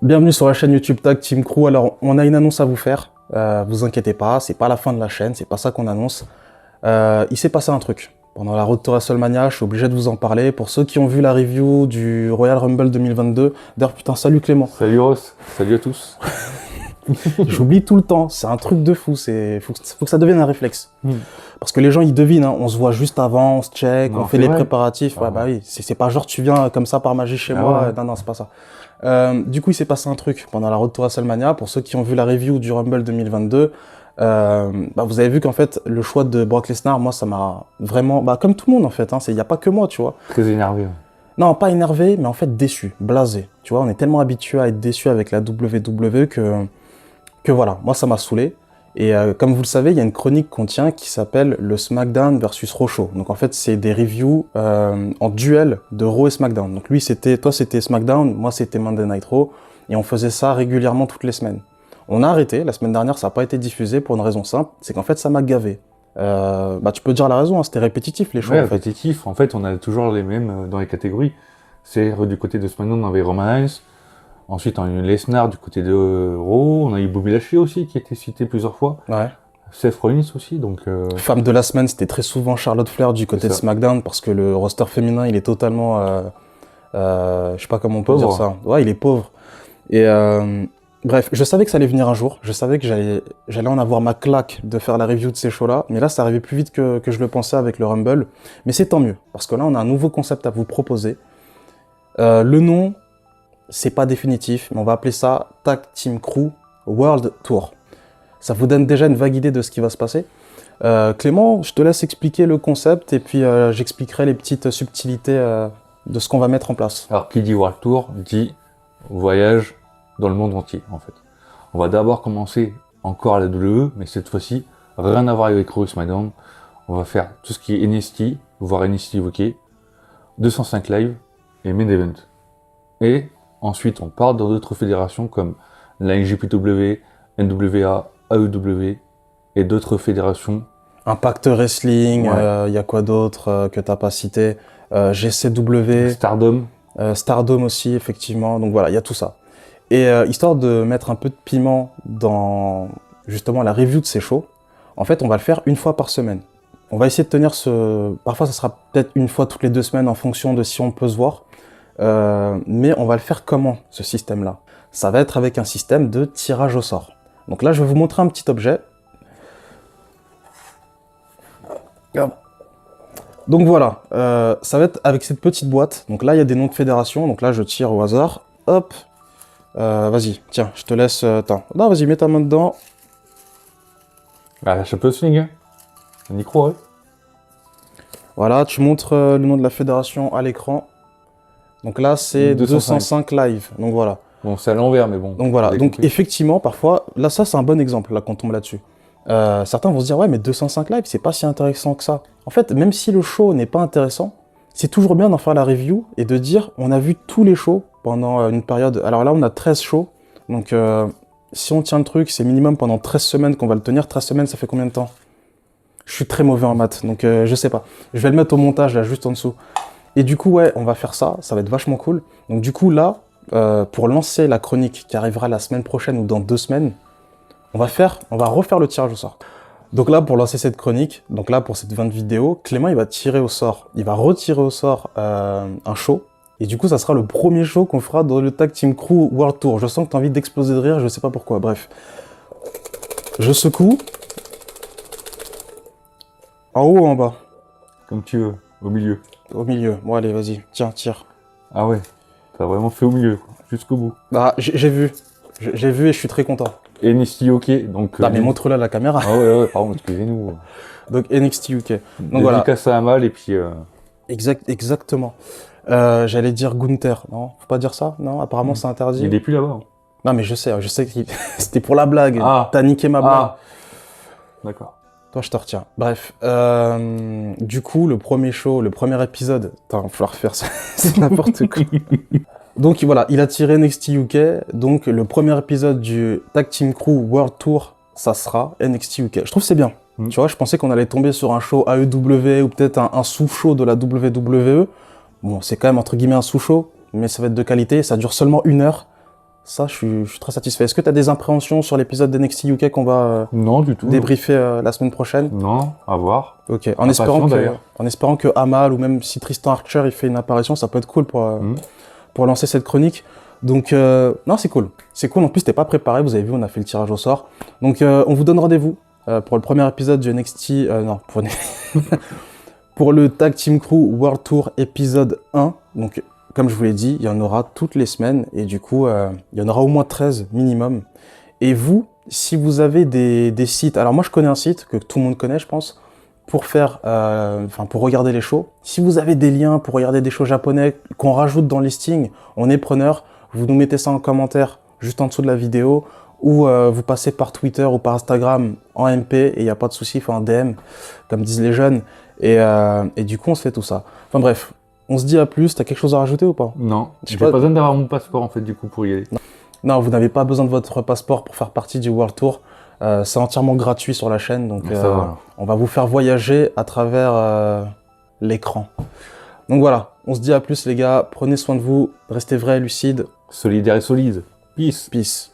Bienvenue sur la chaîne YouTube Tag Team Crew. Alors, on a une annonce à vous faire. Vous inquiétez pas, c'est pas la fin de la chaîne, c'est pas ça qu'on annonce. Il s'est passé un truc. Pendant la Road to WrestleMania, je suis obligé de vous en parler. Pour ceux qui ont vu la review du Royal Rumble 2022, d'ailleurs, putain, salut Clément. Salut Ross, salut à tous. J'oublie tout le temps, c'est un truc de fou, faut que ça devienne un réflexe. Parce que les gens, ils devinent, hein. On se voit juste avant, on se check, Non, on fait c'est les vrai. préparatifs. Ouais, bah oui, c'est pas genre tu viens comme ça par magie chez moi. ouais. Non, c'est pas ça. Du coup, il s'est passé un truc pendant la Road to WrestleMania. Pour ceux qui ont vu la review du Rumble 2022, vous avez vu qu'en fait, le choix de Brock Lesnar, moi, ça m'a vraiment... comme tout le monde, en fait, hein, y a pas que moi, tu vois. Très énervé. Ouais. Non, pas énervé, mais en fait déçu, blasé. Tu vois, on est tellement habitué à être déçu avec la WWE que voilà, moi ça m'a saoulé. Et comme vous le savez, il y a une chronique qu'on tient qui s'appelle le SmackDown versus Raw Show. Donc en fait, c'est des reviews en duel de Raw et SmackDown. Donc lui, toi c'était SmackDown, moi c'était Monday Night Raw. Et on faisait ça régulièrement toutes les semaines. On a arrêté, la semaine dernière ça n'a pas été diffusé pour une raison simple, c'est qu'en fait ça m'a gavé. Tu peux dire la raison, hein, c'était répétitif les shows. Ouais, en fait. répétitif. En fait, on a toujours les mêmes dans les catégories. C'est du côté de SmackDown, on avait Roman Reigns. Ensuite, on a eu Lesnar du côté de Raw. On a eu Bobby Lashley aussi, qui a été cité plusieurs fois. Ouais. Seth Rollins aussi, donc... Femme de la semaine, c'était très souvent Charlotte Flair du côté de SmackDown parce que le roster féminin, il est totalement... je sais pas comment on peut dire ça. Ouais, il est pauvre. Et bref, je savais que ça allait venir un jour. Je savais que j'allais en avoir ma claque de faire la review de ces shows-là. Mais là, ça arrivait plus vite que je le pensais avec le Rumble. Mais c'est tant mieux, parce que là, on a un nouveau concept à vous proposer. Le nom, c'est pas définitif, mais on va appeler ça Tag Team Crew World Tour. Ça vous donne déjà une vague idée de ce qui va se passer. Clément, je te laisse expliquer le concept et puis j'expliquerai les petites subtilités de ce qu'on va mettre en place. Alors, qui dit World Tour, dit voyage dans le monde entier, en fait. On va d'abord commencer encore à la WWE, mais cette fois-ci, rien à voir avec Raw et SmackDown. On va faire tout ce qui est NXT, voire NXT UK, 205 live et main event. Et ensuite, on part dans d'autres fédérations comme la NJPW, NWA, AEW et d'autres fédérations. Impact Wrestling, il Ouais. y a quoi d'autre que t'as pas cité, GCW, Stardom. Stardom aussi, effectivement. Donc voilà, il y a tout ça. Et histoire de mettre un peu de piment dans justement la review de ces shows, en fait, on va le faire une fois par semaine. On va essayer de tenir Parfois, ça sera peut-être une fois toutes les 2 semaines en fonction de si on peut se voir. Mais on va le faire comment, ce système-là? Ça va être avec un système de tirage au sort. Donc là, je vais vous montrer un petit objet. Donc voilà, ça va être avec cette petite boîte. Donc là, il y a des noms de fédérations. Donc là, je tire au hasard. Hop. Vas-y, tiens, je te laisse... attends. Non, vas-y, mets ta main dedans. Ah, chapeau de swing, hein. On y croit, ouais. Voilà, tu montres le nom de la fédération à l'écran. Donc là, c'est 205 live. Donc voilà. Bon, c'est à l'envers, mais bon. Donc voilà. Donc effectivement, parfois, là, ça, c'est un bon exemple, là, quand on tombe là-dessus. Certains vont se dire, ouais, mais 205 live, c'est pas si intéressant que ça. En fait, même si le show n'est pas intéressant, c'est toujours bien d'en faire la review et de dire, on a vu tous les shows pendant une période. Alors là, on a 13 shows. Donc, si on tient le truc, c'est minimum pendant 13 semaines qu'on va le tenir. 13 semaines, ça fait combien de temps? Je suis très mauvais en maths, donc je sais pas. Je vais le mettre au montage, là, juste en dessous. Et du coup, ouais, on va faire ça. Ça va être vachement cool. Donc du coup, là, pour lancer la chronique qui arrivera la semaine prochaine ou dans 2 semaines, on va refaire le tirage au sort. Donc là, pour lancer cette chronique, donc là, pour cette 20 vidéos, Clément, il va tirer au sort. Il va retirer au sort un show. Et du coup, ça sera le premier show qu'on fera dans le Tag Team Crew World Tour. Je sens que tu as envie d'exploser de rire, je sais pas pourquoi. Bref. Je secoue. En haut ou en bas? Comme tu veux, au milieu. Au milieu. Bon, allez, vas-y. Tiens, tire. Ah ouais, t'as vraiment fait au milieu, jusqu'au bout. Bah, j'ai vu. J'ai vu et je suis très content. NXT UK, donc... Ah, mais montre-le à la caméra. Ah ouais, pardon, excusez-nous. Donc, NXT UK. Donc voilà. Dédicace à Amal et puis... Exactement. J'allais dire Gunther. Non, faut pas dire ça? Non, apparemment, c'est interdit. Il est plus là-bas. Non, mais je sais que c'était pour la blague. Ah. T'as niqué ma blague. Ah. D'accord. Toi, je te retiens. Bref, du coup, le premier show, le premier épisode... Attends, il va falloir faire ça. C'est n'importe quoi. Donc voilà, il a tiré NXT UK. Donc le premier épisode du Tag Team Crew World Tour, ça sera NXT UK. Je trouve que c'est bien. Tu vois, je pensais qu'on allait tomber sur un show AEW ou peut-être un sous-show de la WWE. Bon, c'est quand même entre guillemets un sous-show, mais ça va être de qualité. Ça dure seulement 1 heure. Ça, je suis très satisfait. Est-ce que tu as des appréhensions sur l'épisode d'NXT UK qu'on va Non, du tout. débriefer la semaine prochaine? Non, à voir. Ok, Impatient, d'ailleurs. en espérant que Amal ou même si Tristan Archer il fait une apparition, ça peut être cool pour lancer cette chronique. Donc, non, c'est cool. C'est cool. En plus, t'es pas préparé. Vous avez vu, on a fait le tirage au sort. Donc, on vous donne rendez-vous pour le premier épisode du NXT. Non, pour le Tag Team Crew World Tour épisode 1. Donc, comme je vous l'ai dit, il y en aura toutes les semaines. Et du coup, il y en aura au moins 13 minimum. Et vous, si vous avez des sites... Alors, moi, je connais un site que tout le monde connaît, je pense, pour faire... pour regarder les shows. Si vous avez des liens pour regarder des shows japonais qu'on rajoute dans le listing, on est preneur. Vous nous mettez ça en commentaire juste en dessous de la vidéo ou vous passez par Twitter ou par Instagram en MP et il n'y a pas de souci, en DM, comme disent les jeunes. Et du coup, on se fait tout ça. Enfin bref, on se dit à plus. T'as quelque chose à rajouter ou pas? Non, Je sais j'ai pas. pas besoin d'avoir mon passeport en fait du coup pour y aller. Non, vous n'avez pas besoin de votre passeport pour faire partie du World Tour. C'est entièrement gratuit sur la chaîne, donc Ça va. on va vous faire voyager à travers l'écran. Donc voilà, on se dit à plus les gars. Prenez soin de vous, restez vrais, lucides. Solidaire et solide. Peace. Peace.